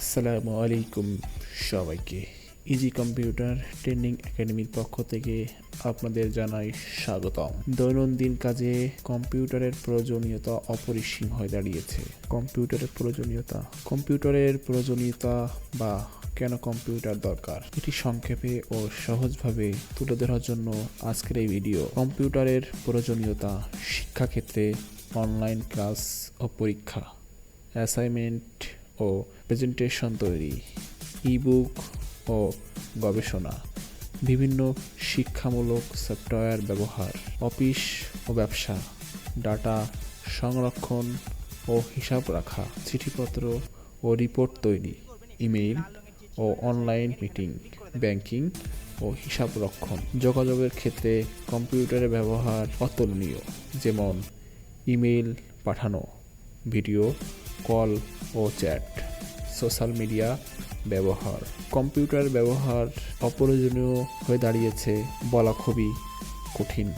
আসসালামু আলাইকুম সবাইকে। ইজি কম্পিউটার ট্রেনিং একাডেমির পক্ষ থেকে আপনাদের জানাই স্বাগতম। দৈনন্দিন কাজে কম্পিউটারের প্রয়োজনীয়তা অপরিসীম হয়ে দাঁড়িয়েছে। কম্পিউটারের প্রয়োজনীয়তা বা কেন কম্পিউটার দরকার, এটি সংক্ষেপে ও সহজভাবে তুলে ধরার জন্য আজকের এই ভিডিও। কম্পিউটারের প্রয়োজনীয়তা শিক্ষাক্ষেত্রে, অনলাইন ক্লাস ও পরীক্ষা, অ্যাসাইনমেন্ট ও প্রেজেন্টেশন তৈরি, ইবুক ও গবেষণা, বিভিন্ন শিক্ষামূলক সফটওয়্যার ব্যবহার, অফিস ও ব্যবসা, ডাটা সংরক্ষণ ও হিসাব রাখা, চিঠিপত্র ও রিপোর্ট তৈরি, ইমেইল ও অনলাইন মিটিং, ব্যাংকিং ও হিসাব রক্ষণ। যোগাযোগের ক্ষেত্রে কম্পিউটারের ব্যবহার অতুলনীয়, যেমন ইমেইল পাঠানো, ভিডিও কল ও চ্যাট, সোশ্যাল মিডিয়া ব্যবহার। কম্পিউটার ব্যবহার অপ্রয়োজনীয় হয়ে দাঁড়িয়েছে বলা খুবই কঠিন।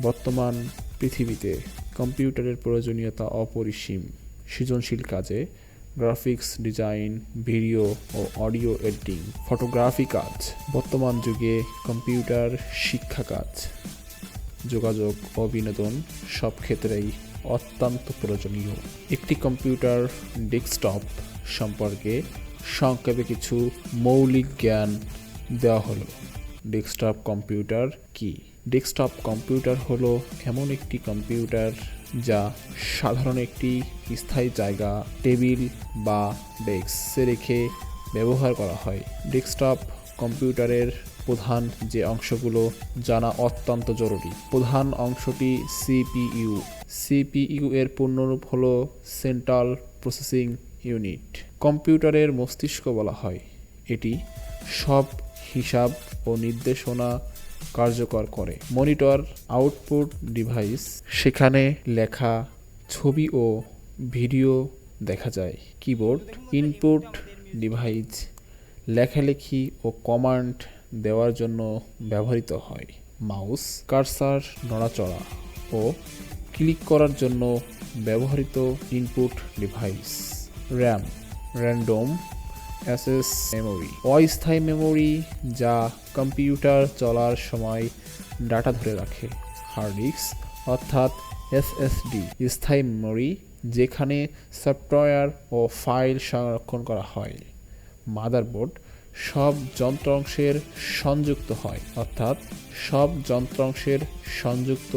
বর্তমান পৃথিবীতে কম্পিউটারের প্রয়োজনীয়তা অপরিসীম। সৃজনশীল কাজে, গ্রাফিক্স ডিজাইন, ভিডিও ও অডিও এডিটিং, ফটোগ্রাফি কাজ। বর্তমান যুগে কম্পিউটার শিক্ষা কাজ, যোগাযোগ ও বিনোদন সব ক্ষেত্রেই অত্যন্ত প্রয়োজনীয়। একটি কম্পিউটার ডেস্কটপ সম্পর্কে সংক্ষেপে কিছু মৌলিক জ্ঞান দেওয়া হলো। ডেস্কটপ কম্পিউটার কি? ডেস্কটপ কম্পিউটার হলো এমন একটি কম্পিউটার যা সাধারণ একটি স্থায়ী জায়গা, টেবিল বা ডেস্কে রেখে ব্যবহার করা হয়। ডেস্কটপ কম্পিউটারের প্রধান যে অংশগুলো জানা অত্যন্ত জরুরি। প্রধান অংশটি সিপিইউ। সিপিইউ এর পূর্ণরূপ হলো সেন্ট্রাল প্রসেসিং ইউনিট। কম্পিউটারের মস্তিষ্ক বলা হয়। এটি সব হিসাব ও নির্দেশনা কার্যকর করে। মনিটর আউটপুট ডিভাইস, সেখানে লেখা, ছবি ও ভিডিও দেখা যায়। কিবোর্ড ইনপুট ডিভাইস, লেখালেখি ও কমান্ড দেওয়ার জন্য ব্যবহৃত হয়। মাউস কার্সার নড়াচড়া ও ক্লিক করার জন্য ব্যবহৃত input device. RAM random access memory, অস্থায়ী মেমোরি যা কম্পিউটার চলার সময় ডাটা ধরে রাখে। হার্ড ডিস্ক অর্থাৎ এসএসডি, স্থায়ী মেমোরি যেখানে সফটওয়্যার ও ফাইল সংরক্ষণ করা হয়। মাদারবোর্ড সব যন্ত্রাংশের সংযুক্ত হয়, অর্থাৎ সব যন্ত্রাংশের সংযুক্ত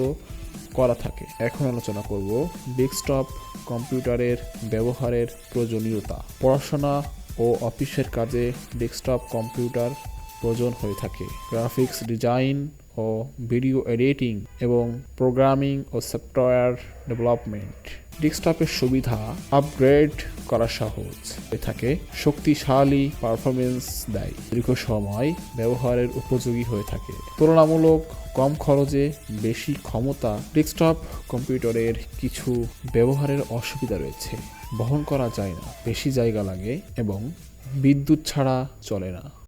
করা থাকে। এখন আলোচনা করব ডেস্কটপ কম্পিউটারের ব্যবহারের প্রয়োজনীয়তা। পড়াশোনা ও অফিসের কাজে ডেস্কটপ কম্পিউটার প্রয়োজন হয়ে থাকে। গ্রাফিক্স ডিজাইন ও ভিডিও এডিটিং এবং প্রোগ্রামিং ও সফটওয়্যার ডেভেলপমেন্ট। ডেস্কটপের সুবিধা, আপগ্রেড করা সহজ হয়ে থাকে, শক্তিশালী পারফরমেন্স দেয়, দীর্ঘ সময় ব্যবহারের উপযোগী হয়ে থাকে, তুলনামূলক কম খরচে বেশি ক্ষমতা। ডেস্কটপ কম্পিউটারের কিছু ব্যবহারের অসুবিধা রয়েছে। বহন করা যায় না, বেশি জায়গা লাগে এবং বিদ্যুৎ ছাড়া চলে না।